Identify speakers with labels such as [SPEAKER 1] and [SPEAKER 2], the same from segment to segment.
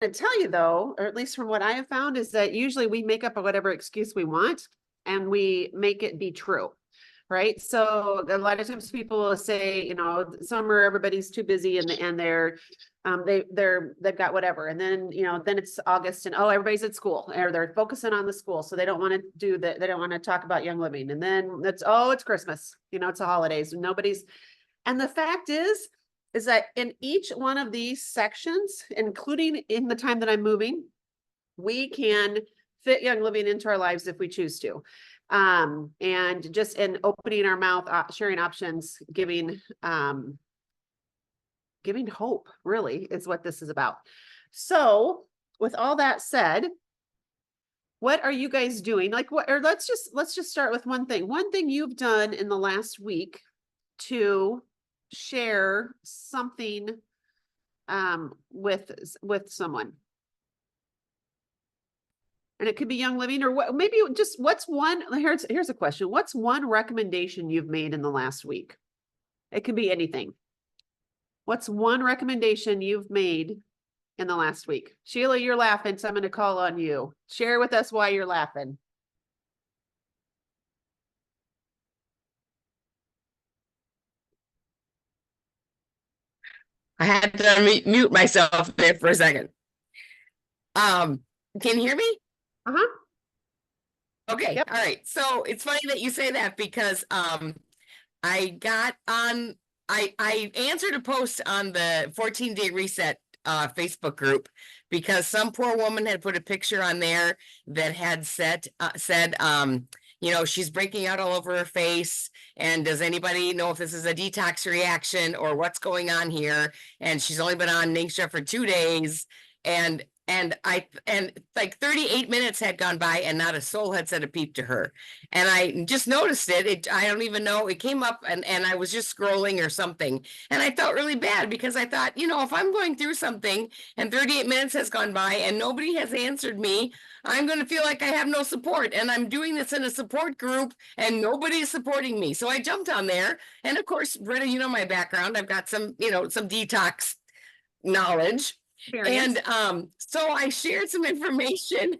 [SPEAKER 1] to tell you though, or at least from what I have found, is that usually we make up whatever excuse we want and we make it be true. Right. So a lot of times people will say, summer, everybody's too busy and they've got whatever. And then, then it's August and everybody's at school or they're focusing on the school. So they don't want to do that. They don't want to talk about Young Living. And then it's Christmas, it's the holidays. And the fact is that in each one of these sections, including in the time that I'm moving, we can fit Young Living into our lives if we choose to. And just in opening our mouth, sharing options, giving hope really is what this is about. So with all that said, what are you guys doing? Let's just start with one thing you've done in the last week to share something with someone. And it could be Young Living or maybe just here's a question. What's one recommendation you've made in the last week? It could be anything. What's one recommendation you've made in the last week? Sheila, you're laughing, so I'm going to call on you. Share with us why you're laughing.
[SPEAKER 2] I had to mute myself there for a second. Can you hear me?
[SPEAKER 1] Uh-huh.
[SPEAKER 2] Okay.
[SPEAKER 1] Yep.
[SPEAKER 2] All right. So it's funny that you say that because I got on I answered a post on the 14-day reset Facebook group because some poor woman had put a picture on there that had said she's breaking out all over her face. And does anybody know if this is a detox reaction or what's going on here? And she's only been on Ningxia for 2 days. And like 38 minutes had gone by and not a soul had said a peep to her. And I just noticed it. I don't even know. It came up and I was just scrolling or something. And I felt really bad because I thought, if I'm going through something and 38 minutes has gone by and nobody has answered me, I'm going to feel like I have no support. And I'm doing this in a support group and nobody is supporting me. So I jumped on there. And of course, Britta, my background. I've got some detox knowledge.
[SPEAKER 1] Experience.
[SPEAKER 2] And so I shared some information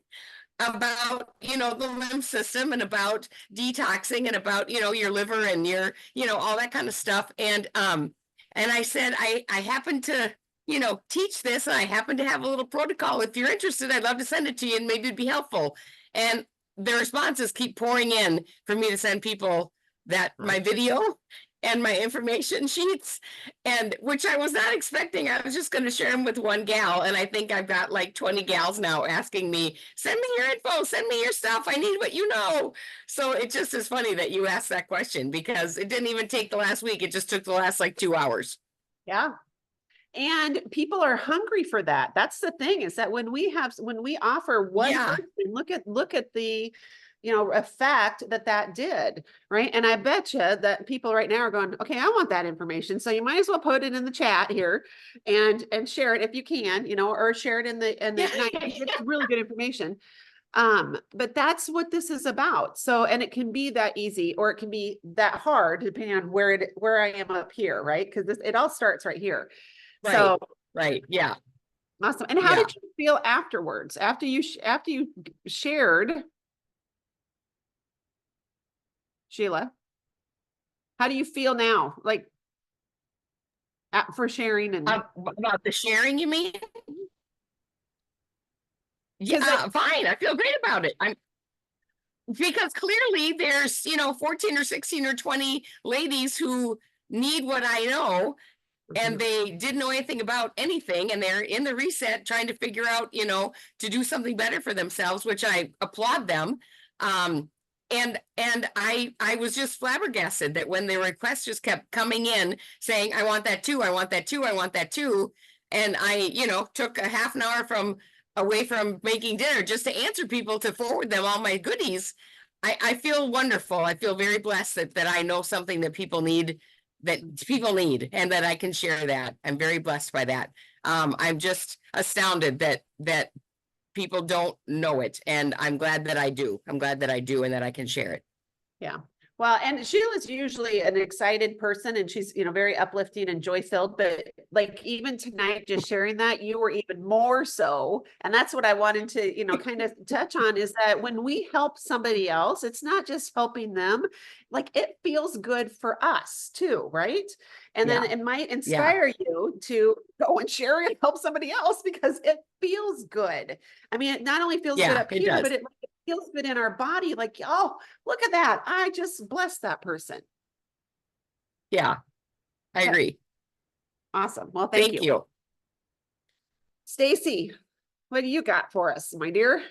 [SPEAKER 2] about, the lymph system and about detoxing and about, your liver and your, all that kind of stuff. And I said, I happen to, teach this and I happen to have a little protocol. If you're interested, I'd love to send it to you and maybe it'd be helpful. And the responses keep pouring in for me to send people my video and my information sheets, and which I was not expecting. I was just going to share them with one gal. And I think I've got like 20 gals now asking me, send me your info, send me your stuff. I need what you know. So it just is funny that you asked that question because it didn't even take the last week. It just took the last like 2 hours.
[SPEAKER 1] Yeah. And people are hungry for that. That's the thing, is that when we offer one person, look at the effect that did, right? And I bet you that people right now are going, okay, I want that information. So you might as well put it in the chat here and share it if you can, or share it in the it's really good information. But that's what this is about. So, and it can be that easy or it can be that hard depending on where I am up here, right? Because it all starts right here.
[SPEAKER 2] Right.
[SPEAKER 1] So,
[SPEAKER 2] right. Yeah.
[SPEAKER 1] Awesome. And how did you feel afterwards? After you shared, Sheila, how do you feel now? Like for sharing and
[SPEAKER 2] about the sharing, you mean? Yeah, fine. I feel great about it. Because clearly there's, 14 or 16 or 20 ladies who need what I know. And they didn't know anything about anything. And they're in the reset trying to figure out, to do something better for themselves, which I applaud them. And I was just flabbergasted that when the requests just kept coming in saying, I want that too, I want that too, I want that too. And I, took a half an hour away from making dinner just to answer people, to forward them all my goodies. I feel wonderful. I feel very blessed that I know something that people need, and that I can share that. I'm very blessed by that. I'm just astounded that people don't know it. And I'm glad that I do. I'm glad that I do and that I can share it.
[SPEAKER 1] Yeah. Well, and Sheila's usually an excited person and she's, very uplifting and joy filled, but like even tonight, just sharing that, you were even more so. And that's what I wanted to, kind of touch on is that when we help somebody else, it's not just helping them, like it feels good for us too, right? And then
[SPEAKER 2] Yeah.
[SPEAKER 1] it might
[SPEAKER 2] Yeah.
[SPEAKER 1] inspire you to go and share and help somebody else because it feels good. I mean, it not only feels good
[SPEAKER 2] Yeah,
[SPEAKER 1] up
[SPEAKER 2] it
[SPEAKER 1] here,
[SPEAKER 2] does.
[SPEAKER 1] but it feels good in our body. Like, oh, look at that. I just blessed that person.
[SPEAKER 2] Yeah, I
[SPEAKER 1] Okay,
[SPEAKER 2] agree.
[SPEAKER 1] awesome. Well, thank
[SPEAKER 2] Thank
[SPEAKER 1] you.
[SPEAKER 2] you.
[SPEAKER 1] Stacy, what do you got for us, my dear?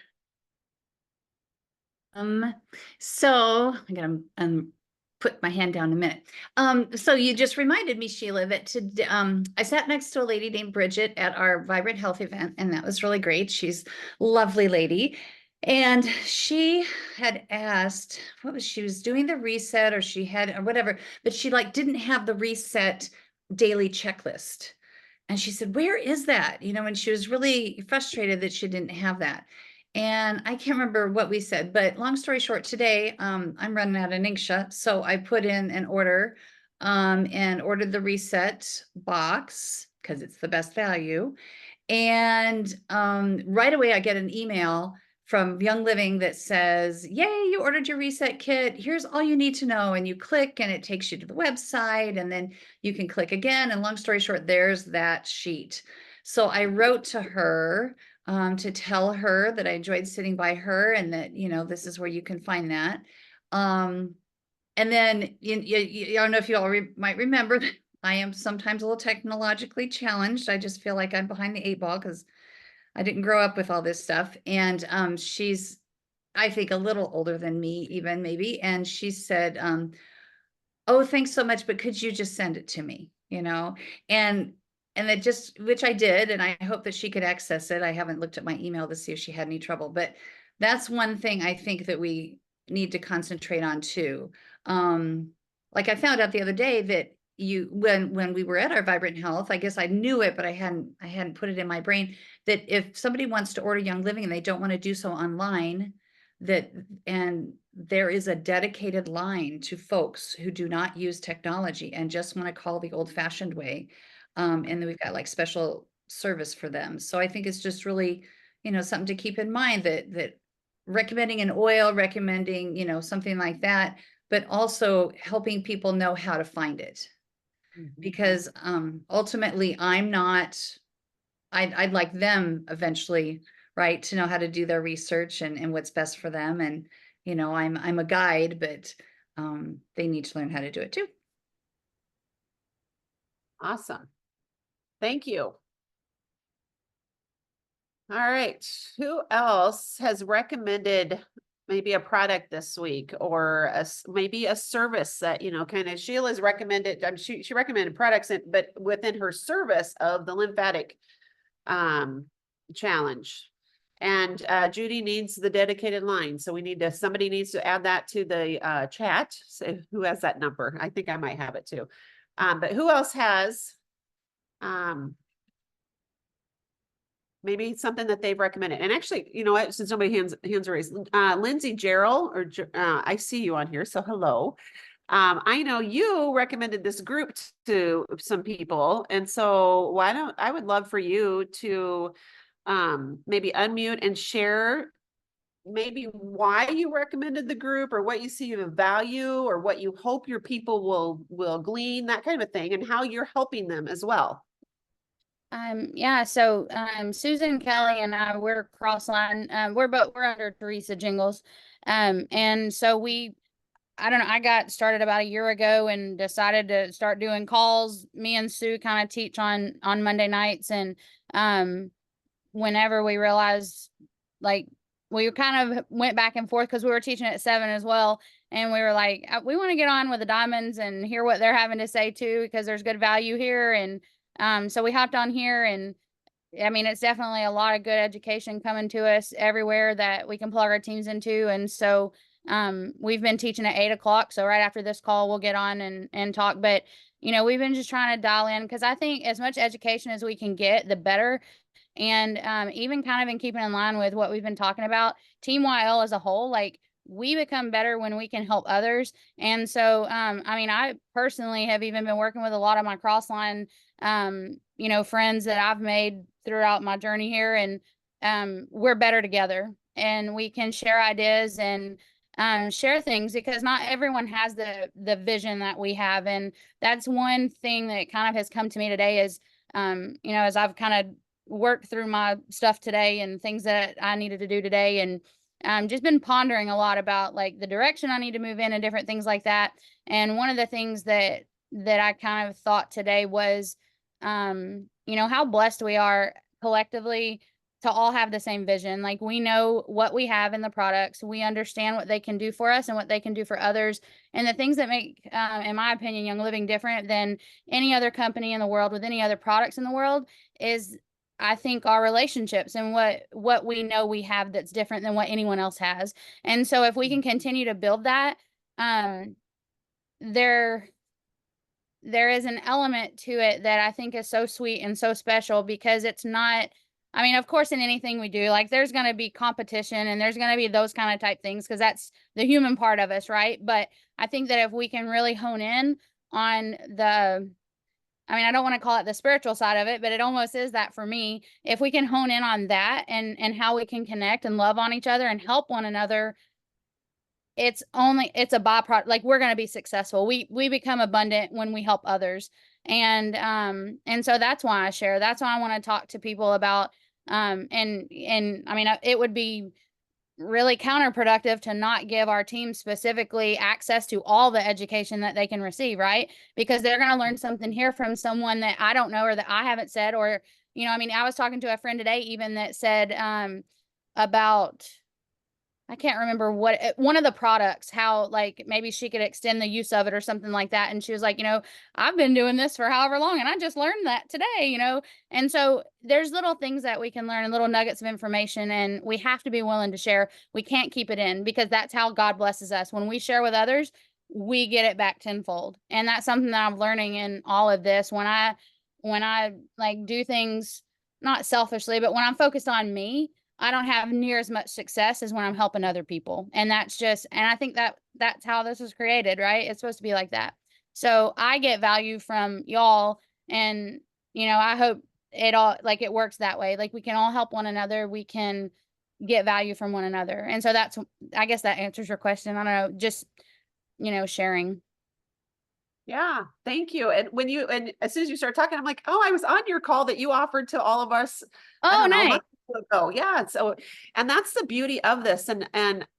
[SPEAKER 3] So I gotta put my hand down a minute. So you just reminded me, Sheila, that I sat next to a lady named Bridget at our Vibrant Health event, and that was really great. She's a lovely lady. And she had asked, she was doing the reset or she had, or whatever, but she like didn't have the reset daily checklist. And she said, where is that? And she was really frustrated that she didn't have that. And I can't remember what we said, but long story short, today, I'm running out of Ningxia. So I put in an order, and ordered the reset box because it's the best value. And right away, I get an email from Young Living that says, yay, you ordered your reset kit. Here's all you need to know. And you click and it takes you to the website and then you can click again. And long story short, there's that sheet. So I wrote to her to tell her that I enjoyed sitting by her and that, this is where you can find that. And then I don't know if you all might remember that I am sometimes a little technologically challenged. I just feel like I'm behind the 8 ball because I didn't grow up with all this stuff. And she's, I think, a little older than me, even maybe. And she said, oh, thanks so much, but could you just send it to me? And that just, which I did, and I hope that she could access it. I haven't looked at my email to see if she had any trouble, but that's one thing I think that we need to concentrate on too. Like I found out the other day that when we were at our Vibrant Health, I guess I knew it, but I hadn't put it in my brain that if somebody wants to order Young Living and they don't want to do so online, and there is a dedicated line to folks who do not use technology and just want to call the old-fashioned way. And then we've got like special service for them. So I think it's just really, something to keep in mind that recommending an oil, recommending, something like that, but also helping people know how to find it. Because ultimately I'd like them eventually, right, to know how to do their research and what's best for them. And, I'm a guide, but they need to learn how to do it too.
[SPEAKER 1] Awesome. Thank you. All right. Who else has recommended maybe a product this week or maybe a service that, kind of Sheila's recommended, she recommended products, but within her service of the lymphatic challenge. And Judy needs the dedicated line. So somebody needs to add that to the chat. So who has that number? I think I might have it too. But who else has maybe something that they've recommended? And actually, you know what, since nobody hands raised, Lindsay Gerald, or I see you on here, so hello. I know you recommended this group to some people, and so I would love for you to maybe unmute and share maybe why you recommended the group or what you see the value or what you hope your people will glean, that kind of thing, and how you're helping them as well.
[SPEAKER 4] Yeah, so Susan, Kelly, and I, we're cross line. We're under Teresa Jingles. And so I don't know, I got started about a year ago and decided to start doing calls. Me and Sue kind of teach on Monday nights, and whenever we realized, like, we kind of went back and forth because we were teaching at 7 as well. And we were like, we want to get on with the diamonds and hear what they're having to say too, because there's good value here. And so we hopped on here, and I mean, it's definitely a lot of good education coming to us everywhere that we can plug our teams into. And so we've been teaching at 8 o'clock. So right after this call, we'll get on and talk. But, we've been just trying to dial in, because I think as much education as we can get, the better. And even kind of in keeping in line with what we've been talking about, Team YL as a whole, like, we become better when we can help others. And so, I mean, I personally have even been working with a lot of my crossline, you know, friends that I've made throughout my journey here, and we're better together, and we can share ideas and share things, because not everyone has the vision that we have. And that's one thing that kind of has come to me today is, you know, as I've kind of worked through my stuff today and things that I needed to do today, and just been pondering a lot about like the direction I need to move in and different things like that. And one of the things that I kind of thought today was, you know, how blessed we are collectively to all have the same vision. Like, we know what we have in the products, we understand what they can do for us and what they can do for others. And the things that make, in my opinion, Young Living different than any other company in the world with any other products in the world is, I think, our relationships and what we know we have that's different than what anyone else has. And so if we can continue to build that, there is an element to it that I think is so sweet and so special, because it's not, I mean, of course, in anything we do, like, there's going to be competition and there's going to be those kind of type things, because that's the human part of us, right? But I think that if we can really hone in on the, I mean, I don't want to call it the spiritual side of it, but it almost is that for me. If we can hone in on that and how we can connect and love on each other and help one another, it's a byproduct. Like, we're going to be successful. We become abundant when we help others. And so that's why I share. That's why I want to talk to people about, and I mean, it would be really counterproductive to not give our team specifically access to all the education that they can receive, right? Because they're going to learn something here from someone that I don't know, or that I haven't said, or, you know, I mean, I was talking to a friend today even that said, about, I can't remember what, one of the products, how like maybe she could extend the use of it or something like that. And she was like, you know, I've been doing this for however long and I just learned that today, you know? And so there's little things that we can learn and little nuggets of information, and we have to be willing to share. We can't keep it in, because that's how God blesses us. When we share with others, we get it back tenfold. And that's something that I'm learning in all of this. When I like do things, not selfishly, but when I'm focused on me, I don't have near as much success as when I'm helping other people. And that's just, and I think that that's how this was created, right? It's supposed to be like that. So I get value from y'all, and, you know, I hope it all, like, it works that way. Like, we can all help one another. We can get value from one another. And so that's, I guess that answers your question. I don't know, just, you know, sharing.
[SPEAKER 1] Yeah, thank you. And and as soon as you started talking, I'm like, oh, I was on your call that you offered to all of us. I
[SPEAKER 4] Oh,
[SPEAKER 1] don't know, a
[SPEAKER 4] nice.
[SPEAKER 1] month ago. Yeah. So, and that's the beauty of this. And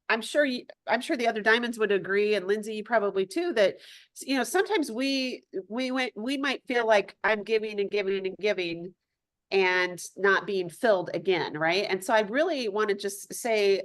[SPEAKER 1] I'm sure the other diamonds would agree. And Lindsay, you probably too, that, you know, sometimes we might feel like I'm giving and giving and giving and not being filled again, right? And so I really want to just say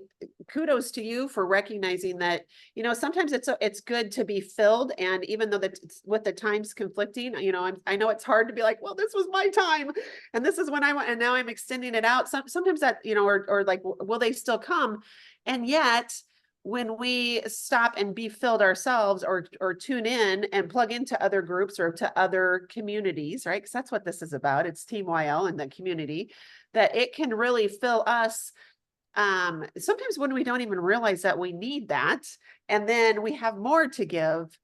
[SPEAKER 1] kudos to you for recognizing that, you know, sometimes it's good to be filled. And even though with the times conflicting, you know, I know it's hard to be like, well, this was my time and this is when I want, and now I'm extending it out. Sometimes that, you know, or like, will they still come? And yet, when we stop and be filled ourselves, or tune in and plug into other groups or to other communities, right? Because that's what this is about. It's Team YL and the community, that it can really fill us. Sometimes when we don't even realize that we need that, and then we have more to give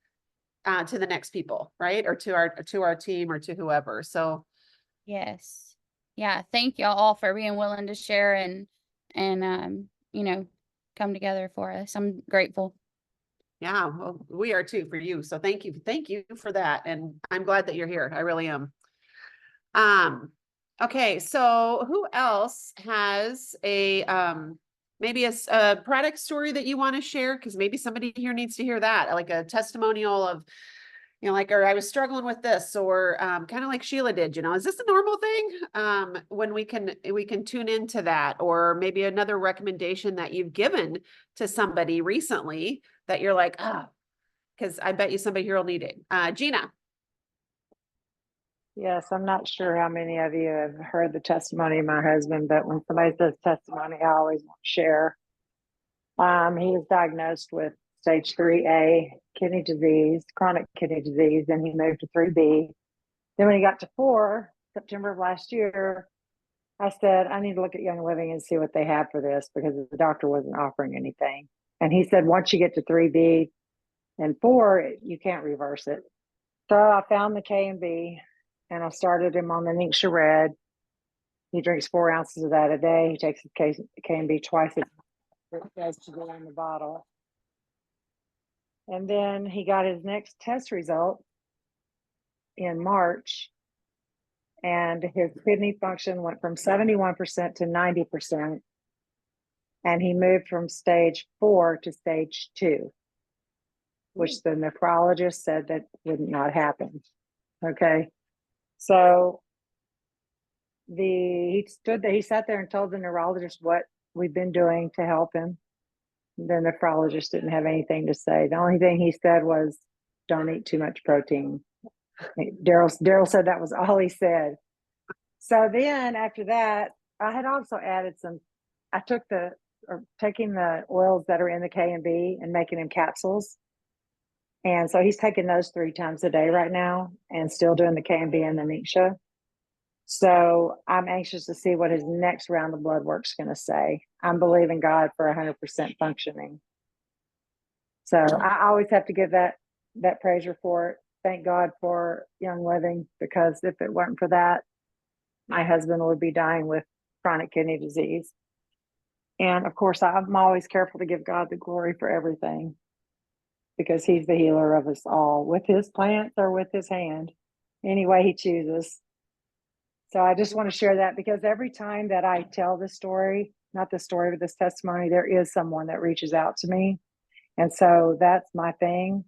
[SPEAKER 1] to the next people, right? Or to our team, or to whoever. So
[SPEAKER 4] Yes. Yeah. Thank y'all all for being willing to share and, you know, come together for us. I'm grateful.
[SPEAKER 1] yeah, well, we are too, for you. So thank you for that. And I'm glad that you're here. I really am. Okay, so who else has a maybe a product story that you want to share? Because maybe somebody here needs to hear that, like a testimonial of, you know, like, or I was struggling with this, or kind of like Sheila did, you know, is this a normal thing? When we can tune into that, or maybe another recommendation that you've given to somebody recently that you're like, because I bet you somebody here will need it. Gina.
[SPEAKER 5] Yes, I'm not sure how many of you have heard the testimony of my husband, but when somebody says testimony, I always want to share. He was diagnosed with stage 3A kidney disease, chronic kidney disease, and he moved to 3B. Then when he got to 4, September of last year, I said, I need to look at Young Living and see what they have for this, because the doctor wasn't offering anything. And he said, once you get to 3B and 4, you can't reverse it. So I found the K and B and I started him on the Nixia Red. He drinks 4 ounces of that a day. He takes the K and B twice a day. It says to go in the bottle. And then he got his next test result in March. And his kidney function went from 71% to 90%. And he moved from stage 4 to stage 2, which the nephrologist said that would not happen. Okay. So he sat there and told the neurologist what we've been doing to help him. The nephrologist didn't have anything to say. The only thing he said was, don't eat too much protein. Daryl said that was all he said. So then after that, I had also added taking the oils that are in the K and B and making them capsules. And so he's taking those 3 times a day right now and still doing the K and B and the Nixia. So I'm anxious to see what his next round of blood work's going to say. I'm believing God for 100% functioning. So I always have to give that praise report. Thank God for Young Living, because if it weren't for that, my husband would be dying with chronic kidney disease. And of course, I'm always careful to give God the glory for everything, because he's the healer of us all, with his plants or with his hand, any way he chooses. So I just want to share that, because every time that I tell this story, not the story, but this testimony, there is someone that reaches out to me. And so that's my thing.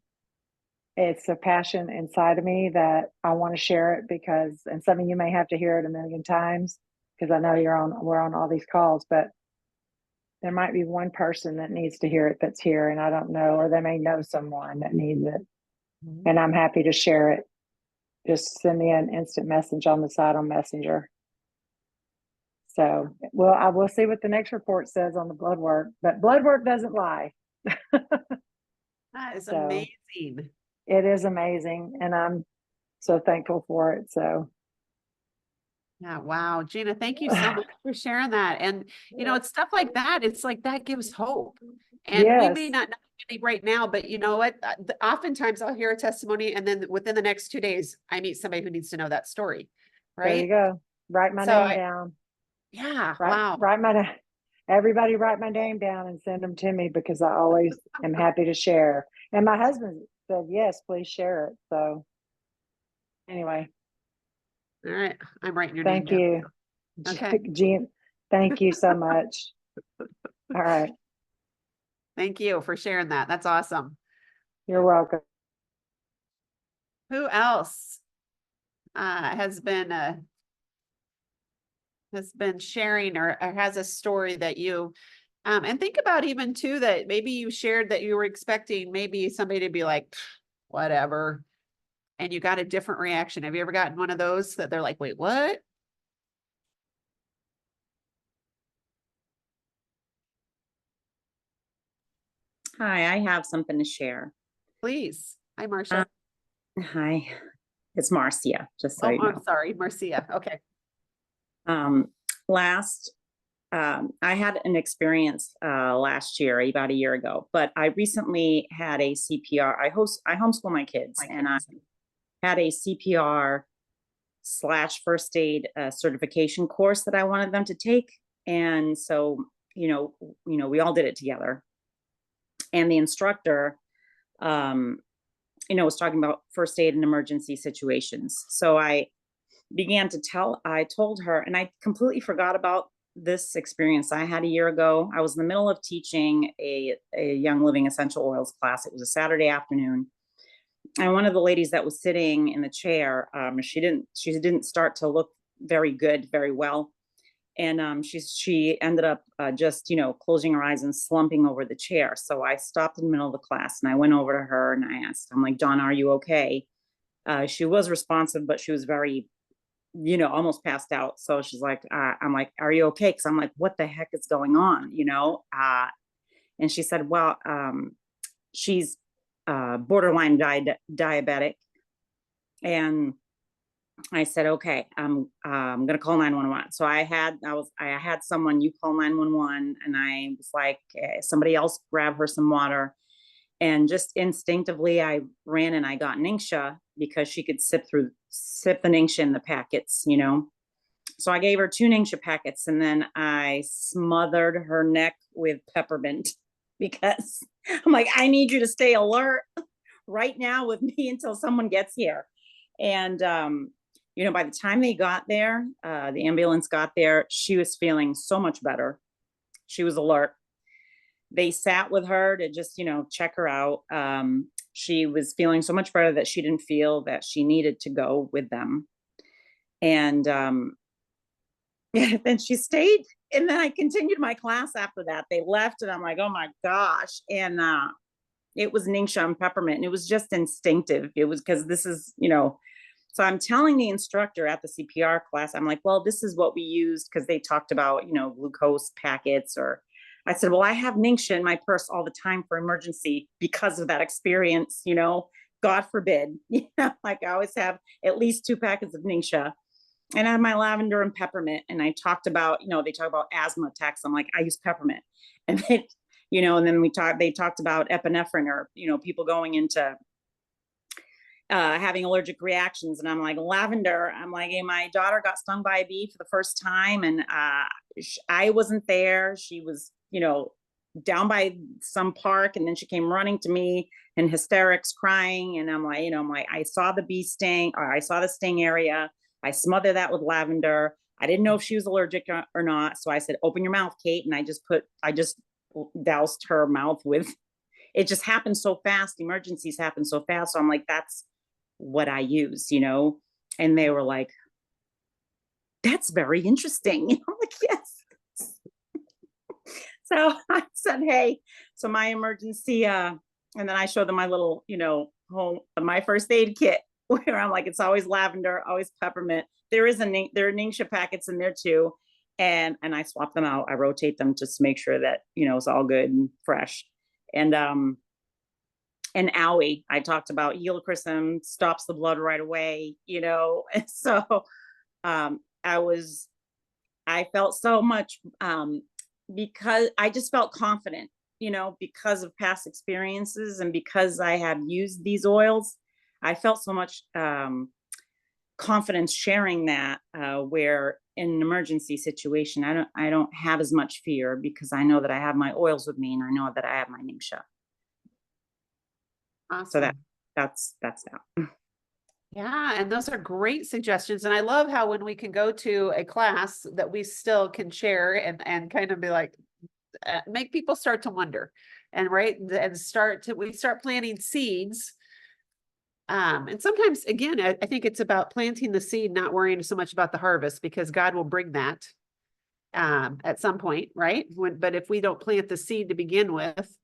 [SPEAKER 5] It's a passion inside of me that I want to share it, because, and some of you may have to hear it a million times, because I know we're on all these calls, but there might be one person that needs to hear it that's here, and I don't know, or they may know someone that needs it. And I'm happy to share it. Just send me an instant message on the side on Messenger. So, well, I will see what the next report says on the blood work, but blood work doesn't lie.
[SPEAKER 1] That is
[SPEAKER 5] So,
[SPEAKER 1] amazing.
[SPEAKER 5] It is amazing, and I'm so thankful for it. So,
[SPEAKER 1] Yeah, wow. Gina, thank you so much for sharing that. And, it's stuff like that. It's like that gives hope. And we may
[SPEAKER 5] yes,
[SPEAKER 1] not know any right now, but you know what? Oftentimes I'll hear a testimony, and then within the next 2 days, I meet somebody who needs to know that story.
[SPEAKER 5] there you
[SPEAKER 1] Right.
[SPEAKER 5] go. Write my
[SPEAKER 1] So
[SPEAKER 5] name down.
[SPEAKER 1] yeah,
[SPEAKER 5] Write,
[SPEAKER 1] wow.
[SPEAKER 5] everybody write my name down and send them to me, because I always am happy to share. And my husband said, yes, please share it. So anyway,
[SPEAKER 1] All right. I'm writing your name
[SPEAKER 5] thank
[SPEAKER 1] down.
[SPEAKER 5] you.
[SPEAKER 1] Okay.
[SPEAKER 5] Jean, thank you so much. All right.
[SPEAKER 1] Thank you for sharing that. That's awesome.
[SPEAKER 5] You're welcome.
[SPEAKER 1] Who else has been sharing or has a story that you and think about even too, that maybe you shared that you were expecting maybe somebody to be like, whatever, and you got a different reaction. Have you ever gotten one of those that they're like, wait, what?
[SPEAKER 6] Hi, I have something to share.
[SPEAKER 1] Please. Hi, Marcia.
[SPEAKER 6] Hi, it's Marcia, just so
[SPEAKER 1] Oh,
[SPEAKER 6] you know.
[SPEAKER 1] I'm sorry, Marcia. Okay.
[SPEAKER 6] I had an experience last year, about a year ago, but I recently had a CPR. I homeschool my kids, and I had a CPR / first aid certification course that I wanted them to take. And so, we all did it together. And the instructor, was talking about first aid in emergency situations. So I told her, and I completely forgot about this experience I had a year ago. I was in the middle of teaching a Young Living essential oils class. It was a Saturday afternoon. And one of the ladies that was sitting in the chair, she didn't start to look very well. And she ended up just, closing her eyes and slumping over the chair. So I stopped in the middle of the class and I went over to her and I asked, I'm like, Donna, are you okay? She was responsive, but she was very, almost passed out. So she's like, I'm like, are you okay? Because I'm like, what the heck is going on? And she said, well, she's borderline diabetic. And I said, okay, I'm going to call 911. So I had someone, you call 911, and I was like, somebody else grab her some water. And just instinctively, I ran and I got Ningxia because she could sip the Ningxia in the packets, you know. So I gave her 2 Ningxia packets, and then I smothered her neck with peppermint because I'm like, I need you to stay alert right now with me until someone gets here. And, you know, by the time they got there, the ambulance got there, she was feeling so much better. She was alert. They sat with her to just, you know, check her out. She was feeling so much better that she didn't feel that she needed to go with them. And yeah, then she stayed. And then I continued my class after that. They left, and I'm like, oh my gosh. And it was Ningxia and peppermint. And it was just instinctive. It was because this is, you know, so I'm telling the instructor at the CPR class, I'm like, well, this is what we used, because they talked about, you know, glucose packets. Or I said, well, I have Ningxia in my purse all the time for emergency because of that experience, you know, God forbid, you know, like I always have at least 2 packets of Ningxia. And I have my lavender and peppermint. And I talked about, you know, they talk about asthma attacks. I'm like, I use peppermint. And then, you know, and then they talked about epinephrine, or, you know, people going into having allergic reactions. And I'm like, lavender. I'm like, hey, my daughter got stung by a bee for the first time. And I wasn't there. She was, you know, down by some park. And then she came running to me in hysterics, crying. And I'm like, you know, I saw the bee sting, or I saw the sting area. I smothered that with lavender. I didn't know if she was allergic or not. So I said, open your mouth, Kate. And I just doused her mouth with, it just happened so fast. Emergencies happen so fast. So I'm like, that's what I use, you know? And they were like, that's very interesting. I'm like, yes. So I said, hey, so my emergency, and then I showed them my little, you know, my first aid kit, where I'm like, it's always lavender, always peppermint. There are Ningxia packets in there too. And I swap them out. I rotate them just to make sure that, you know, it's all good and fresh. And owie, I talked about helichrysum stops the blood right away, you know. And so I felt so much because I just felt confident, you know, because of past experiences and because I have used these oils. I felt so much confidence sharing that, where in an emergency situation, I don't have as much fear, because I know that I have my oils with me, and I know that I have my Ningxia.
[SPEAKER 1] Awesome.
[SPEAKER 6] So that's that.
[SPEAKER 1] Yeah, and those are great suggestions. And I love how when we can go to a class that we still can share and kind of be like, make people start to wonder, and right, and we start planting seeds. And sometimes, again, I think it's about planting the seed, not worrying so much about the harvest, because God will bring that at some point, right? But if we don't plant the seed to begin with,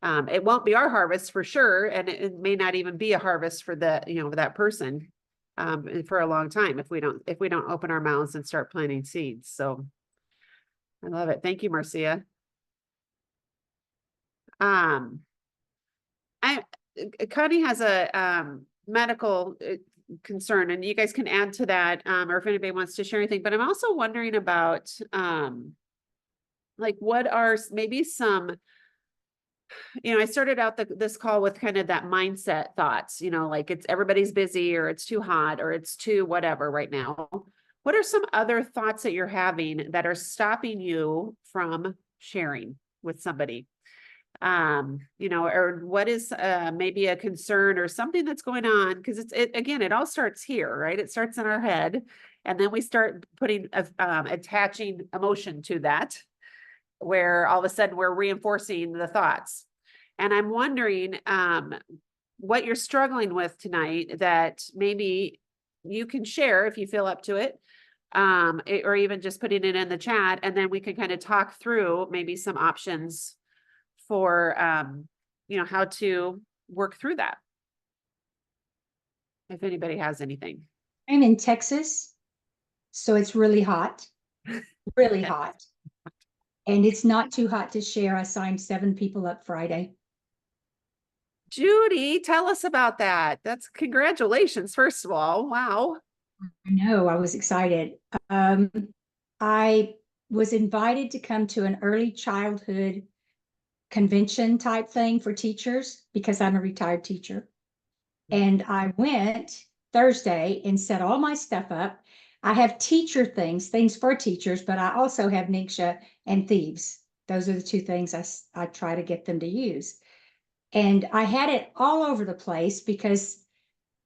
[SPEAKER 1] it won't be our harvest for sure, and it may not even be a harvest for that person for a long time if we don't open our mouths and start planting seeds. So I love it. Thank you, Marcia. Connie has a medical concern, and you guys can add to that, or if anybody wants to share anything. But I'm also wondering about like, what are maybe some, you know, I started out this call with kind of that mindset thoughts, you know, like everybody's busy, or it's too hot, or it's too whatever right now. What are some other thoughts that you're having that are stopping you from sharing with somebody? You know, or what is maybe a concern or something that's going on? Because again, it all starts here, right? It starts in our head, and then we start putting attaching emotion to that, where all of a sudden we're reinforcing the thoughts. And I'm wondering what you're struggling with tonight that maybe you can share if you feel up to it, or even just putting it in the chat, and then we can kind of talk through maybe some options for you know, how to work through that, if anybody has anything.
[SPEAKER 7] I'm in Texas, so it's really hot, really hot. And it's not too hot to share. I signed 7 people up Friday.
[SPEAKER 1] Judy, tell us about that. That's congratulations, first of all. Wow.
[SPEAKER 7] I know, I was excited. I was invited to come to an early childhood convention type thing for teachers because I'm a retired teacher. And I went Thursday and set all my stuff up. I have teacher things for teachers, but I also have Niksha and Thieves. Those are the two things I try to get them to use. And I had it all over the place because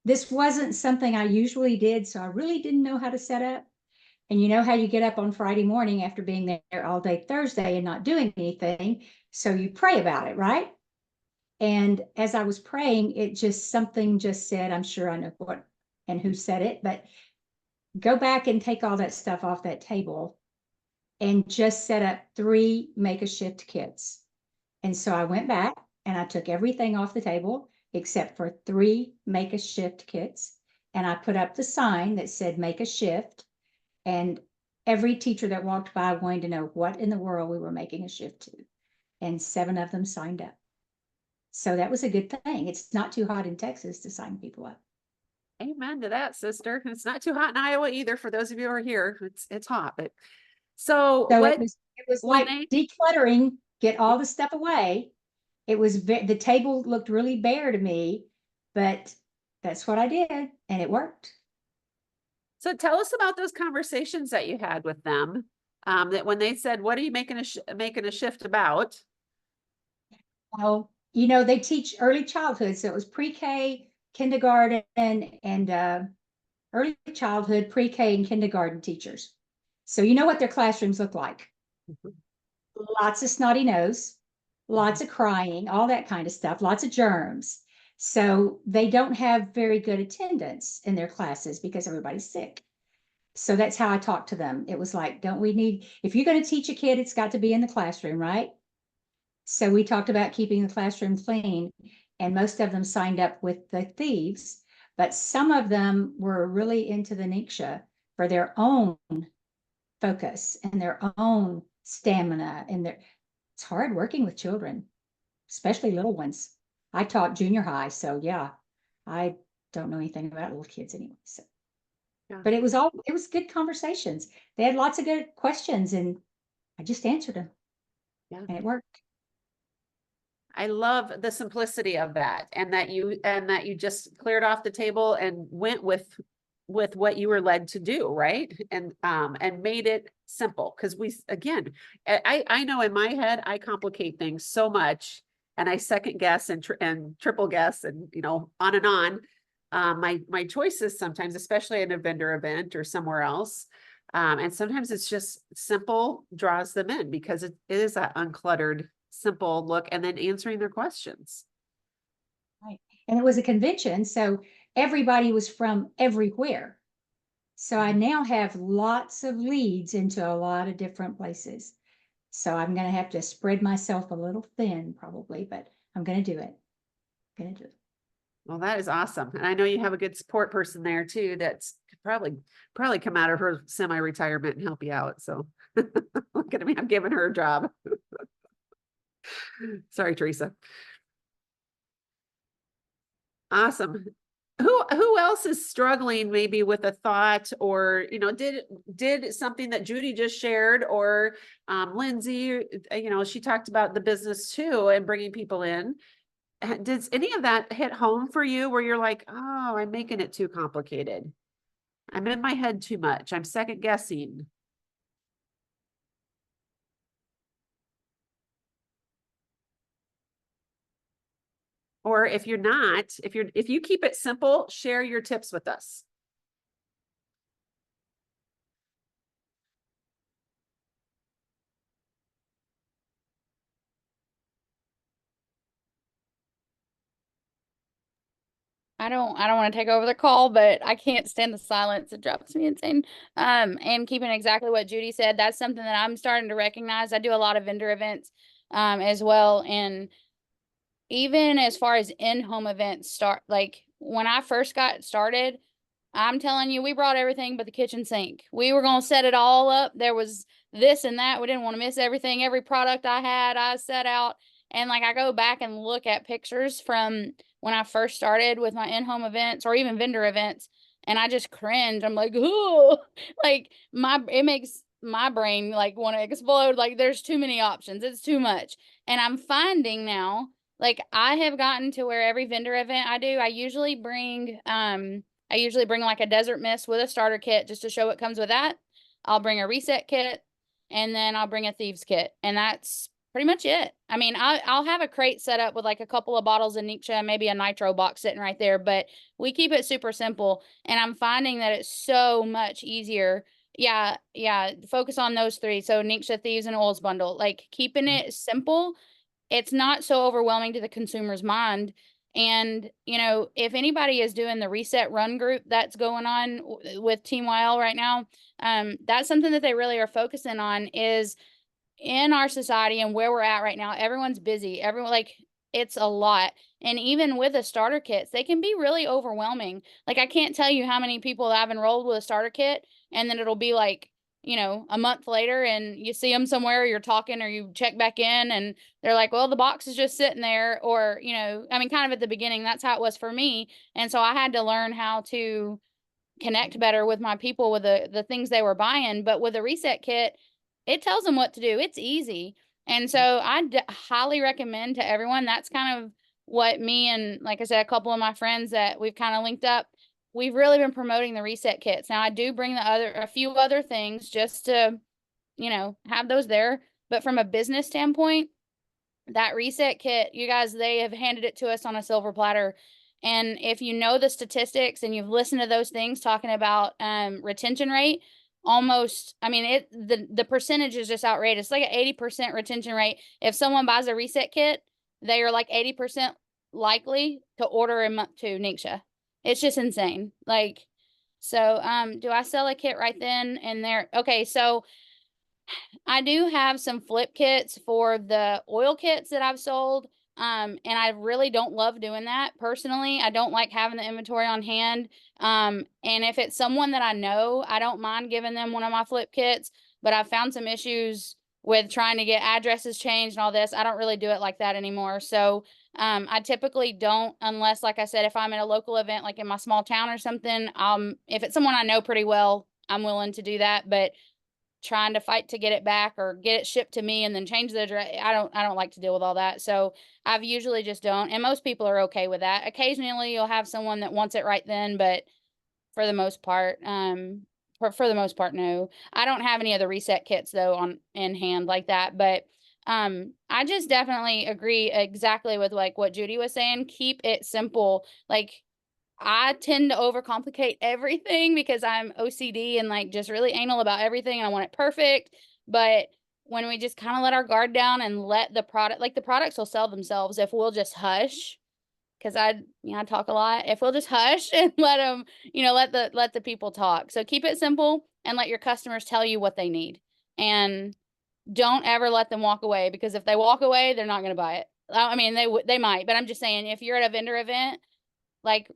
[SPEAKER 7] this wasn't something I usually did. So I really didn't know how to set up. And you know how you get up on Friday morning after being there all day Thursday and not doing anything. So you pray about it, right? And as I was praying, something just said, I'm sure I know what and who said it, but go back and take all that stuff off that table and just set up 3 make-a-shift kits. And so I went back and I took everything off the table except for 3 make-a-shift kits. And I put up the sign that said make a shift. And every teacher that walked by wanted to know what in the world we were making a shift to. And 7 of them signed up. So that was a good thing. It's not too hot in Texas to sign people up.
[SPEAKER 1] Amen to that, sister. It's not too hot in Iowa either. For those of you who are here, it's hot, but so
[SPEAKER 7] So
[SPEAKER 1] what
[SPEAKER 7] it was
[SPEAKER 1] when
[SPEAKER 7] like decluttering, get all the stuff away. It was the table looked really bare to me, but that's what I did and it worked.
[SPEAKER 1] So tell us about those conversations that you had with them. That when they said, "What are you making a shift about?"
[SPEAKER 7] Well, they teach early childhood, so it was pre-K, kindergarten, and early childhood, pre-K, and kindergarten teachers. So you know what their classrooms look like. Lots of snotty nose, lots of crying, all that kind of stuff, lots of germs. So they don't have very good attendance in their classes because everybody's sick. So that's how I talked to them. It was like, if you're going to teach a kid, it's got to be in the classroom, right? So we talked about keeping the classroom clean, and most of them signed up with the Thieves, but some of them were really into the Niksha for their own focus and their own stamina. And it's hard working with children, especially little ones. I taught junior high, so yeah, I don't know anything about little kids anyway. So,
[SPEAKER 1] Yeah.
[SPEAKER 7] but it was good conversations. They had lots of good questions, and I just answered them,
[SPEAKER 1] Yeah.
[SPEAKER 7] and it worked.
[SPEAKER 1] I love the simplicity of that, and that you just cleared off the table and went with what you were led to do, right? And made it simple, because I know in my head I complicate things so much, and I second guess and triple guess, and on and on. My choices sometimes, especially in a vendor event or somewhere else. And sometimes it's just simple draws them in because it is that uncluttered, simple look, and then answering their questions.
[SPEAKER 7] Right. And it was a convention, so everybody was from everywhere. So I now have lots of leads into a lot of different places. So I'm going to have to spread myself a little thin probably, but I'm going to do it.
[SPEAKER 1] Well, that is awesome. And I know you have a good support person there too, that's probably come out of her semi-retirement and help you out. So look at me, I'm giving her a job. Sorry, Teresa. Awesome. Who else is struggling maybe with a thought, or did something that Judy just shared, or Lindsay, she talked about the business too and bringing people in. Does any of that hit home for you where you're like, oh, I'm making it too complicated, I'm in my head too much, I'm second guessing? Or if you're not, if you keep it simple, share your tips with us.
[SPEAKER 4] I don't want to take over the call, but I can't stand the silence. It drives me insane. And keeping exactly what Judy said, that's something that I'm starting to recognize. I do a lot of vendor events as well. And even as far as in-home events like when I first got started, I'm telling you, we brought everything but the kitchen sink. We were going to set it all up. There was this and that. We didn't want to miss everything. Every product I had, I set out. And like, I go back and look at pictures from when I first started with my in-home events or even vendor events. and I just cringe. I'm like, oh, like it makes my brain like want to explode. Like there's too many options. It's too much. And I'm finding now, like I have gotten to where every vendor event I do, I usually bring like a desert mist with a starter kit just to show what comes with that. I'll bring a reset kit, and then I'll bring a thieves kit, and that's pretty much it. I mean, I'll have a crate set up with like a couple of bottles of Nietzsche, maybe a nitro box sitting right there, but we keep it super simple, and I'm finding that it's so much easier. Yeah, focus on those three. So Nietzsche, thieves, and oils bundle. Like keeping it simple, it's not so overwhelming to the consumer's mind. And, you know, if anybody is doing the reset run group that's going on with Team YL right now, that's something that they really are focusing on is in our society and where we're at right now, everyone's busy. Everyone, like, it's a lot. And even with the starter kits, they can be really overwhelming. Like, I can't tell you how many people I've enrolled with a starter kit, and then it'll be like, you know, a month later and you see them somewhere, you're talking or you check back in and they're like, well, the box is just sitting there. Or, you know, I mean, kind of at the beginning, that's how it was for me. And so I had to learn how to connect better with my people with the things they were buying. But with a reset kit, it tells them what to do. It's easy. And so I highly recommend to everyone. That's kind of what me and, like I said, a couple of my friends that we've kind of linked up, we've really been promoting the reset kits. Now I do bring a few other things just to, you know, have those there. But from a business standpoint, that reset kit, you guys, they have handed it to us on a silver platter. And if you know the statistics and you've listened to those things talking about retention rate, almost, I mean, the percentage is just outrageous. It's like an 80% retention rate. If someone buys a reset kit, they are like 80% likely to order a month to Nietzsche. It's just insane. Like, so do I sell a kit right then and there? Okay, so I do have some flip kits for the oil kits that I've sold. And I really don't love doing that personally. I don't like having the inventory on hand. And if it's someone that I know, I don't mind giving them one of my flip kits, but I've found some issues with trying to get addresses changed and all this. I don't really do it like that anymore. So, I typically don't, unless, like I said, if I'm at a local event, like in my small town or something, if it's someone I know pretty well, I'm willing to do that. But trying to fight to get it back or get it shipped to me and then change the address, I don't like to deal with all that. So I've usually just don't, and most people are okay with that. Occasionally you'll have someone that wants it right then, but for the most part, for the most part, no. I don't have any of the reset kits though in hand like that, but I just definitely agree exactly with like what Judy was saying. Keep it simple. Like, I tend to overcomplicate everything because I'm OCD and like just really anal about everything and I want it perfect. But when we just kind of let our guard down and let the products will sell themselves if we'll just hush. Cause I talk a lot. If we'll just hush and let them, let the people talk. So keep it simple and let your customers tell you what they need. And don't ever let them walk away, because if they walk away, they're not going to buy it. I mean, they might, but I'm just saying, if you're at a vendor event, like,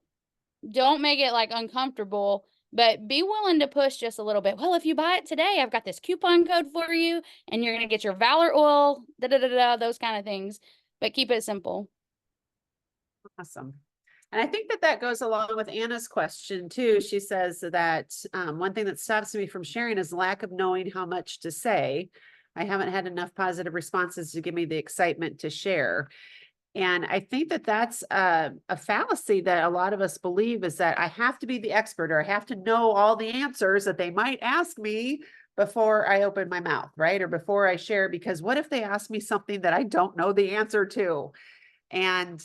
[SPEAKER 4] don't make it like uncomfortable, but be willing to push just a little bit. Well, if you buy it today, I've got this coupon code for you and you're going to get your Valor oil, those kind of things, but keep it simple.
[SPEAKER 1] Awesome. And I think that goes along with Anna's question too. She says that one thing that stops me from sharing is lack of knowing how much to say. I haven't had enough positive responses to give me the excitement to share. And I think that that's a fallacy that a lot of us believe, is that I have to be the expert or I have to know all the answers that they might ask me before I open my mouth, right? Or before I share, because what if they ask me something that I don't know the answer to? And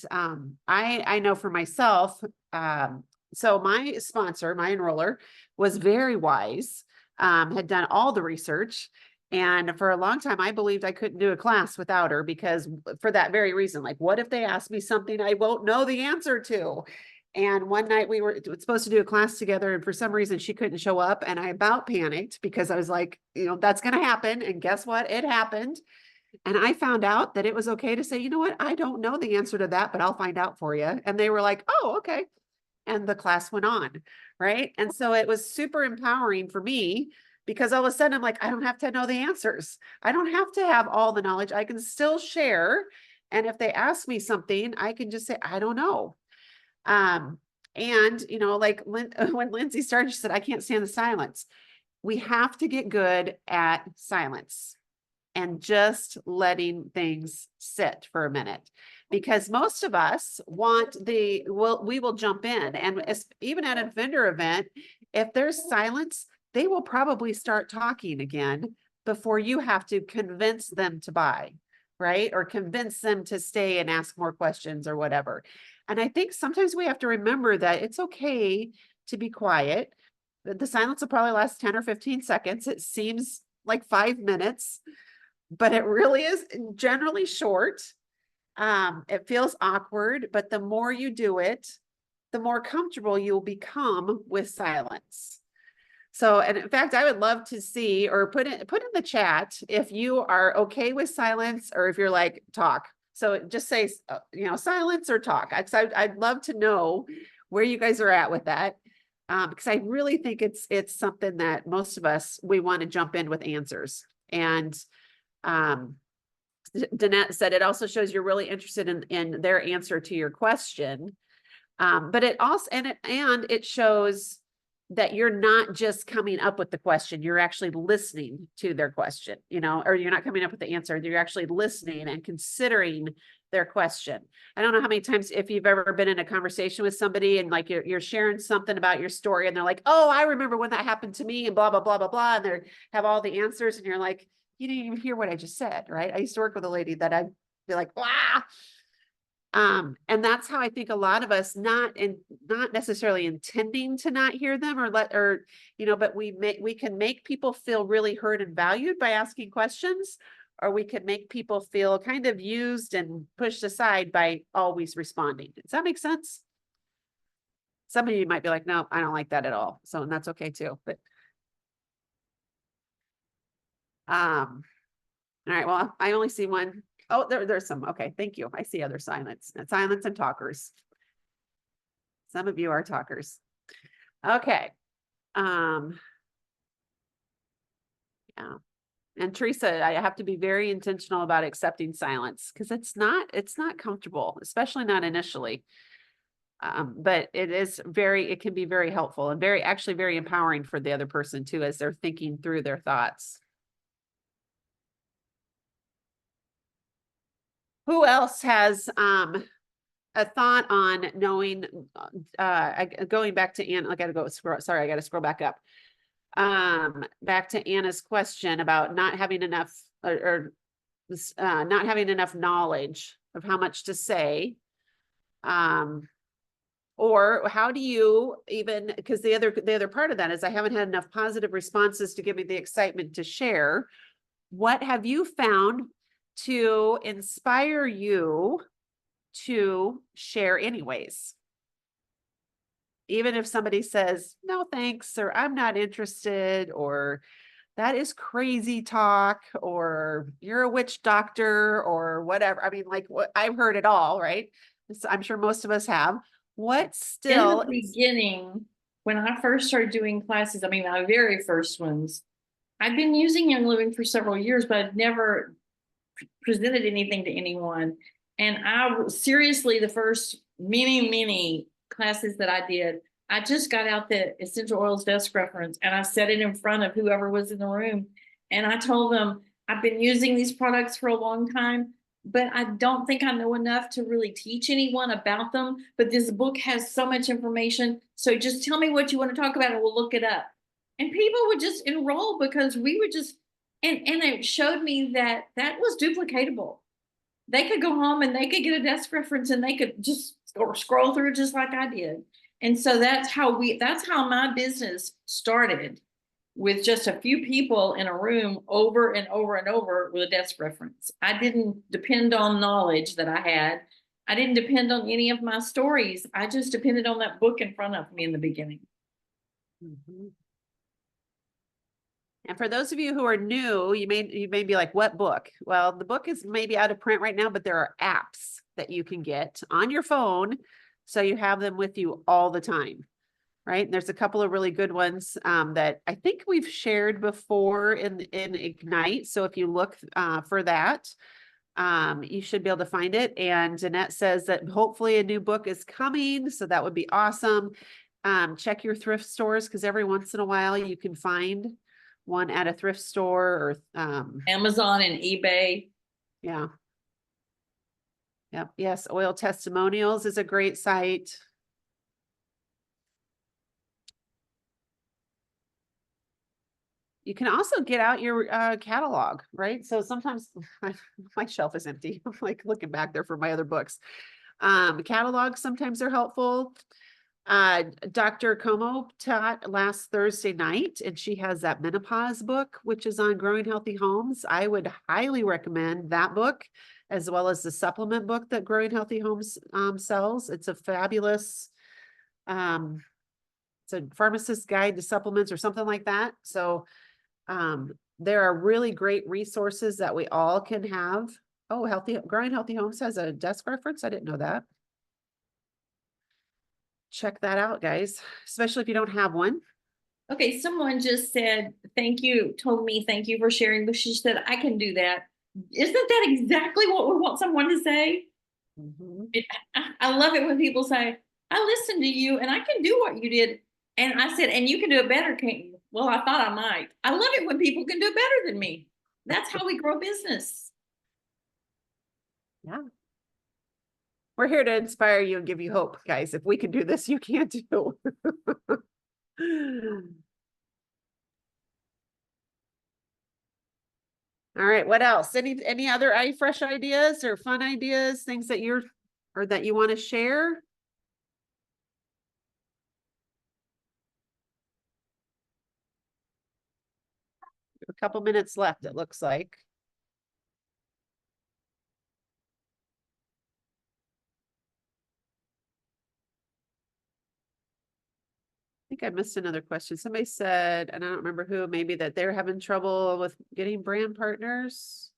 [SPEAKER 1] I know for myself, so my sponsor, my enroller, was very wise, had done all the research. And for a long time, I believed I couldn't do a class without her, because for that very reason, like, what if they ask me something I won't know the answer to? And one night we were supposed to do a class together, and for some reason she couldn't show up. And I about panicked, because I was like, that's going to happen. And guess what? It happened. And I found out that it was okay to say, you know what? I don't know the answer to that, but I'll find out for you. And they were like, oh, okay. And the class went on. Right. And so it was super empowering for me, because all of a sudden I'm like, I don't have to know the answers. I don't have to have all the knowledge. I can still share. And if they ask me something, I can just say, I don't know. And, you know, like when Lindsay started, she said, I can't stand the silence. We have to get good at silence and just letting things sit for a minute, because most of us want we will jump in, and even at a vendor event, if there's silence, they will probably start talking again before you have to convince them to buy, right? Or convince them to stay and ask more questions or whatever. And I think sometimes we have to remember that it's okay to be quiet. The silence will probably last 10 or 15 seconds. It seems like 5 minutes, but it really is generally short. It feels awkward, but the more you do it, the more comfortable you'll become with silence. So, and in fact, I would love to see, or put in the chat if you are okay with silence, or if you're like, talk. So just say, you know, silence or talk. I'd love to know where you guys are at with that. Because I really think it's something that most of us, we want to jump in with answers. And Danette said it also shows you're really interested in their answer to your question. But it also, and it shows that you're not just coming up with the question, you're actually listening to their question, you know, or you're not coming up with the answer, you're actually listening and considering their question. I don't know how many times, if you've ever been in a conversation with somebody and like you're sharing something about your story and they're like, oh, I remember when that happened to me and blah, blah, blah, blah, blah. And they have all the answers and you're like, you didn't even hear what I just said, right? I used to work with a lady that I'd be like, wow. And that's how I think a lot of us, not necessarily intending to not hear them or you know, but we can make people feel really heard and valued by asking questions, or we can make people feel kind of used and pushed aside by always responding. Does that make sense? Some of you might be like, no, I don't like that at all. So, and that's okay too, but all right, well, I only see one. Oh, there's some. Okay, thank you. I see other silence and talkers. Some of you are talkers. Okay. Yeah. And Teresa, I have to be very intentional about accepting silence because it's not comfortable, especially not initially. But it can be very helpful and actually very empowering for the other person too, as they're thinking through their thoughts. Who else has a thought on knowing, going back to Anna, I gotta scroll back up. Back to Anna's question about not having enough or not having enough knowledge of how much to say. Or how do you even, because the other part of that is I haven't had enough positive responses to give me the excitement to share. What have you found to inspire you to share anyways? Even if somebody says, no, thanks, or I'm not interested, or that is crazy talk, or you're a witch doctor, or whatever. I mean, like I've heard it all, right? I'm sure most of us have. What still?
[SPEAKER 8] In the beginning, when I first started doing classes, I mean, my very first ones, I've been using Young Living for several years, but I've never presented anything to anyone. And seriously, the first many classes that I did, I just got out the essential oils desk reference and I set it in front of whoever was in the room. And I told them, I've been using these products for a long time, but I don't think I know enough to really teach anyone about them. But this book has so much information. So just tell me what you want to talk about and we'll look it up. And people would just enroll because we would just, and it showed me that was duplicatable. They could go home and they could get a desk reference and they could just scroll through just like I did. And so that's how my business started, with just a few people in a room over and over and over with a desk reference. I didn't depend on knowledge that I had. I didn't depend on any of my stories. I just depended on that book in front of me in the beginning.
[SPEAKER 1] Mm-hmm. And for those of you who are new, you may be like, what book? Well, the book is maybe out of print right now, but there are apps that you can get on your phone. So you have them with you all the time, right? And there's a couple of really good ones that I think we've shared before in Ignite. So if you look for that, you should be able to find it. And Jeanette says that hopefully a new book is coming. So that would be awesome. Check your thrift stores, because every once in a while you can find one at a thrift store or,
[SPEAKER 8] Amazon and eBay.
[SPEAKER 1] yeah. Yep. Yes. Oil Testimonials is a great site. You can also get out your catalog, right? So sometimes my shelf is empty. I'm like looking back there for my other books. Catalogs sometimes are helpful. Dr. Como taught last Thursday night, and she has that menopause book, which is on growing healthy homes. I would highly recommend that book, as well as the supplement book that Growing Healthy Homes sells. It's a fabulous, it's a pharmacist's guide to supplements or something like that. So there are really great resources that we all can have. Oh, Growing Healthy Homes has a desk reference. I didn't know that. Check that out, guys, especially if you don't have one.
[SPEAKER 8] Okay, someone just said, told me thank you for sharing, but she said, I can do that. Isn't that exactly what we want someone to say?
[SPEAKER 1] Mhm.
[SPEAKER 8] I love it when people say, I listened to you and I can do what you did. And I said, and you can do it better, can't you? Well, I thought I might. I love it when people can do it better than me. That's how we grow business.
[SPEAKER 1] Yeah. We're here to inspire you and give you hope, guys. If we can do this, you can too. All right, what else? Any other fresh ideas or fun ideas, things that that you want to share? A couple minutes left, it looks like. I think I missed another question. Somebody said, and I don't remember who, maybe that they're having trouble with getting brand partners.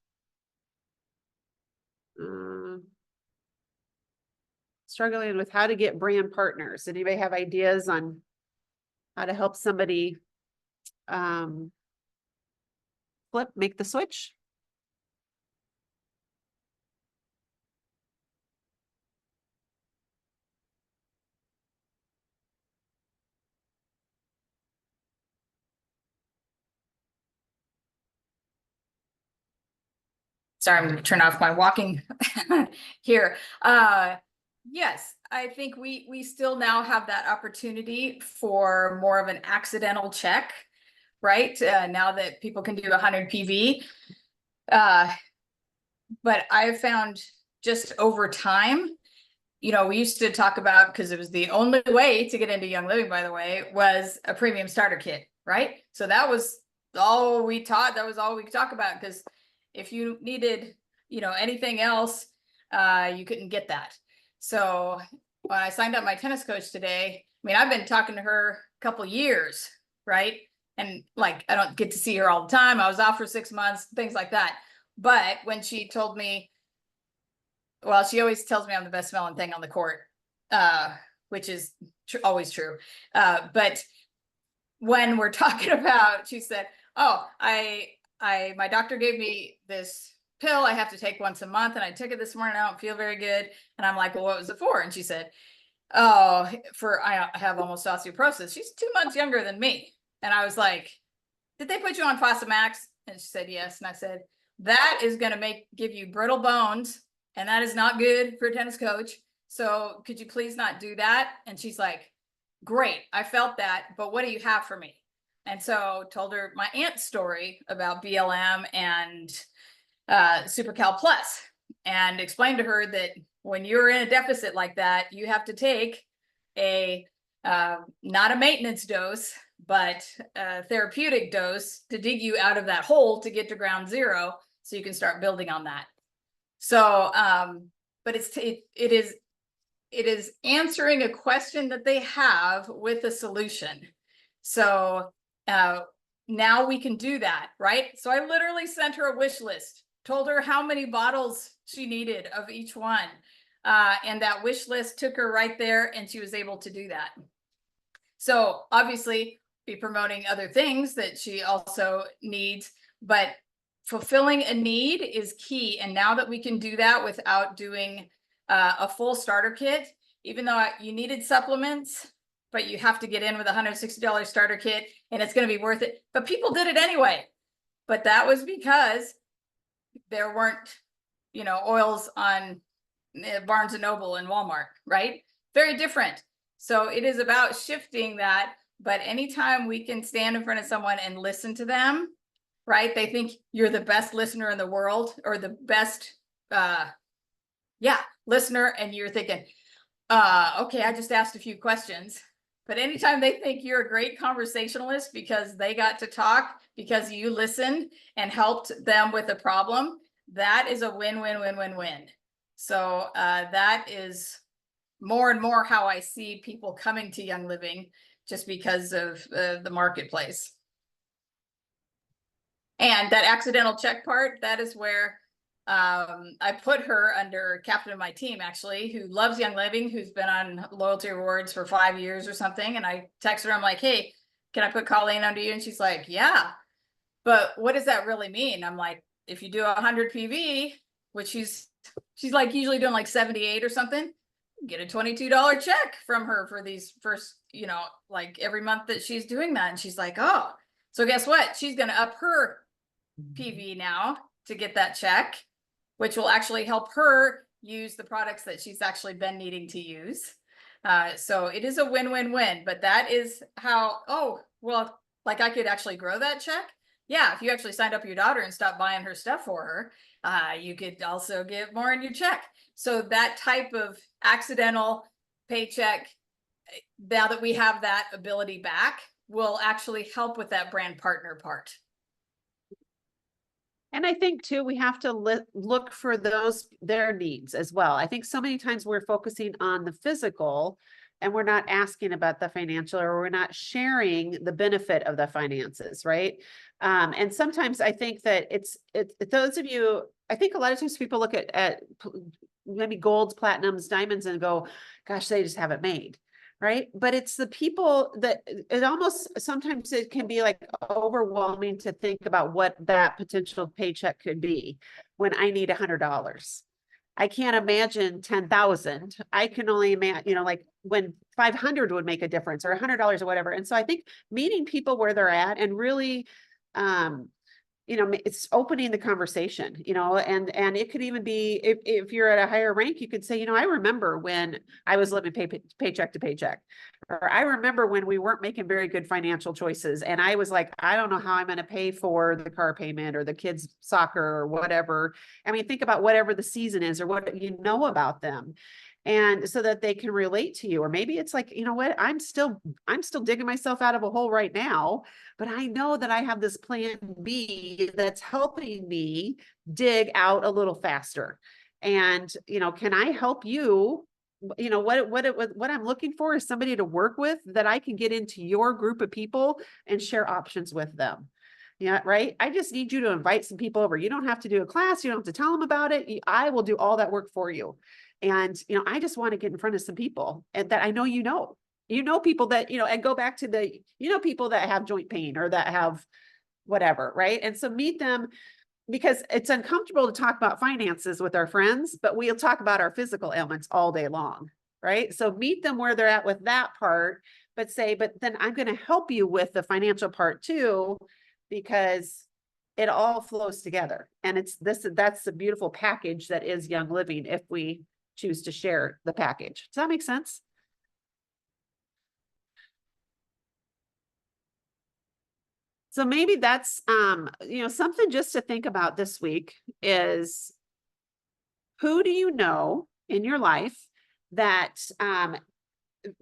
[SPEAKER 1] Struggling with how to get brand partners. Anybody have ideas on how to help somebody make the switch?
[SPEAKER 9] Sorry, I'm going to turn off my walking here. Yes, I think we still now have that opportunity for more of an accidental check, right? Now that people can do 100 PV. But I've found just over time, you know, we used to talk about, because it was the only way to get into Young Living, by the way, was a premium starter kit, right? So that was all we taught. That was all we could talk about, because if you needed, you know, anything else, you couldn't get that. So when I signed up my tennis coach today, I mean, I've been talking to her a couple years, right? And like, I don't get to see her all the time. I was off for 6 months, things like that. But when she told me, well, she always tells me I'm the best smelling thing on the court, which is always true. But when we're talking about, she said, oh, my doctor gave me this pill I have to take once a month, and I took it this morning. I don't feel very good. And I'm like, well, what was it for? And she said, oh, I have almost osteoporosis. She's 2 months younger than me. And I was like, did they put you on Fosamax? And she said, yes. And I said, that is going to give you brittle bones, and that is not good for a tennis coach. So could you please not do that? And she's like, great, I felt that, but what do you have for me? And so told her my aunt's story about BLM and SuperCal Plus, and explained to her that when you're in a deficit like that, you have to take a not a maintenance dose, but a therapeutic dose to dig you out of that hole to get to ground zero, so you can start building on that. So, but it is answering a question that they have with a solution. So now we can do that, right? So I literally sent her a wish list, told her how many bottles she needed of each one. And that wish list took her right there, and she was able to do that. So obviously be promoting other things that she also needs, but fulfilling a need is key. And now that we can do that without doing a full starter kit, even though you needed supplements, but you have to get in with a $160 starter kit and it's going to be worth it. But people did it anyway. But that was because there weren't, oils on Barnes and Noble and Walmart, right? Very different. So it is about shifting that. But anytime we can stand in front of someone and listen to them, right? They think you're the best listener in the world, or the best, listener. And you're thinking, okay, I just asked a few questions. But anytime they think you're a great conversationalist because they got to talk, because you listened and helped them with a problem, that is a win-win-win-win-win. So that is more and more how I see people coming to Young Living, just because of the marketplace. And that accidental check part, that is where I put her under captain of my team, actually, who loves Young Living, who's been on loyalty rewards for 5 years or something. And I texted her, I'm like, hey, can I put Colleen under you? And she's like, yeah. But what does that really mean? I'm like, if you do 100 PV, which she's like usually doing like 78 or something, get a $22 check from her for these first, like every month that she's doing that. And she's like, oh, so guess what? She's going to up her PV now to get that check, which will actually help her use the products that she's actually been needing to use. So it is a win-win-win, but that is how, like I could actually grow that check. Yeah, if you actually signed up your daughter and stopped buying her stuff for her, you could also get more in your check. So that type of accidental paycheck, now that we have that ability back, will actually help with that brand partner part.
[SPEAKER 1] And I think too, we have to look for their needs as well. I think so many times we're focusing on the physical and we're not asking about the financial, or we're not sharing the benefit of the finances, right? And sometimes I think that it's those of you, I think a lot of times people look at maybe golds, platinums, diamonds and go, gosh, they just haven't made. Right. But it's the people that it almost sometimes it can be like overwhelming to think about what that potential paycheck could be when I need $100. I can't imagine 10,000. I can only imagine, like when 500 would make a difference, or $100 or whatever. And so I think meeting people where they're at and really, it's opening the conversation, and it could even be, if you're at a higher rank, you could say, I remember when I was living paycheck to paycheck, or I remember when we weren't making very good financial choices. And I was like, I don't know how I'm going to pay for the car payment or the kids' soccer or whatever. I mean, think about whatever the season is or what you know about them. And so that they can relate to you. Or maybe it's like, what, I'm still digging myself out of a hole right now, but I know that I have this plan B that's helping me dig out a little faster. And, can I help you? What I'm looking for is somebody to work with that I can get into your group of people and share options with them. Yeah, right. I just need you to invite some people over. You don't have to do a class. You don't have to tell them about it. I will do all that work for you. And, I just want to get in front of some people and that I know, people that, and go back to the, people that have joint pain or that have whatever. Right. And so meet them, because it's uncomfortable to talk about finances with our friends, but we'll talk about our physical ailments all day long. Right. So meet them where they're at with that part, but then I'm going to help you with the financial part too, because it all flows together. And that's the beautiful package that is Young Living, if we choose to share the package. Does that make sense? So maybe that's, something just to think about this week is, who do you know in your life that,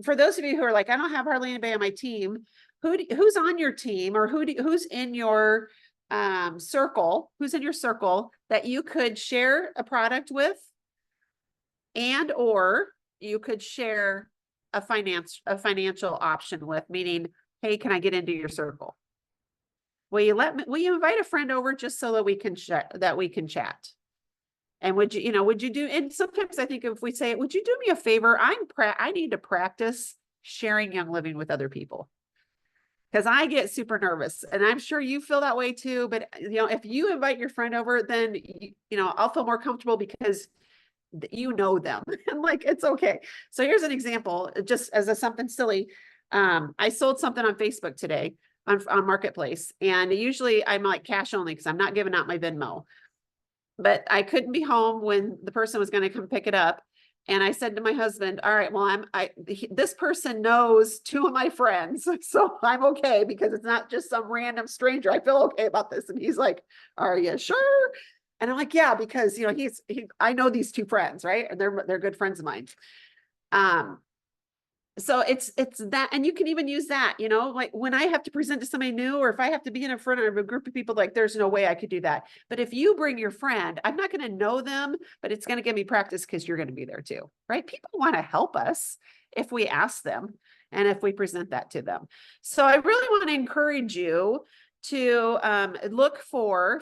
[SPEAKER 1] for those of you who are like, I don't have hardly anybody on my team, who's on your team, or who's in your circle, that you could share a product with, and or you could share a financial option with, meaning, hey, can I get into your circle? Will you invite a friend over just so that we can chat? And would you do, and sometimes I think if we say, would you do me a favor? I need to practice sharing Young Living with other people. Because I get super nervous, and I'm sure you feel that way too. But if you invite your friend over, then I'll feel more comfortable because you know them and like it's okay. So here's an example, just as something silly. I sold something on Facebook today on Marketplace, and usually I'm like cash only because I'm not giving out my Venmo. But I couldn't be home when the person was going to come pick it up. And I said to my husband, all right, well, this person knows 2 of my friends, so I'm okay because it's not just some random stranger. I feel okay about this. And he's like, are you sure? And I'm like, yeah, because I know these 2 friends, right? And they're good friends of mine. So it's that, and you can even use that, like when I have to present to somebody new, or if I have to be in front of a group of people, like there's no way I could do that. But if you bring your friend, I'm not going to know them, but it's going to give me practice because you're going to be there too, right? People want to help us if we ask them and if we present that to them. So I really want to encourage you to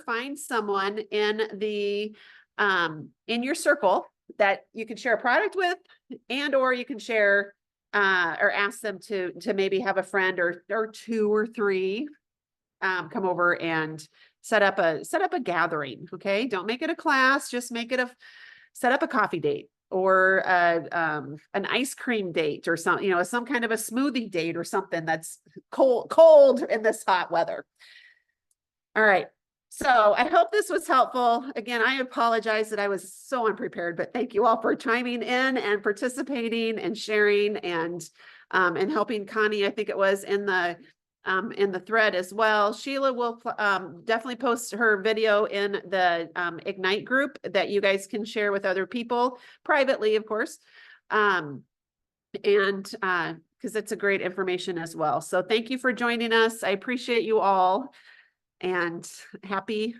[SPEAKER 1] find someone in your circle that you can share a product with, and or you can share or ask them to maybe have a friend or 2 or 3 come over and set up a gathering. Okay, don't make it a class, just set up a coffee date or an ice cream date or some kind of a smoothie date or something that's cold in this hot weather. All right. So I hope this was helpful. Again, I apologize that I was so unprepared, but thank you all for chiming in and participating and sharing and helping Connie, I think it was in the thread as well. Sheila will definitely post her video in the Ignite group that you guys can share with other people privately, of course. And because it's a great information as well. So thank you for joining us. I appreciate you all. And happy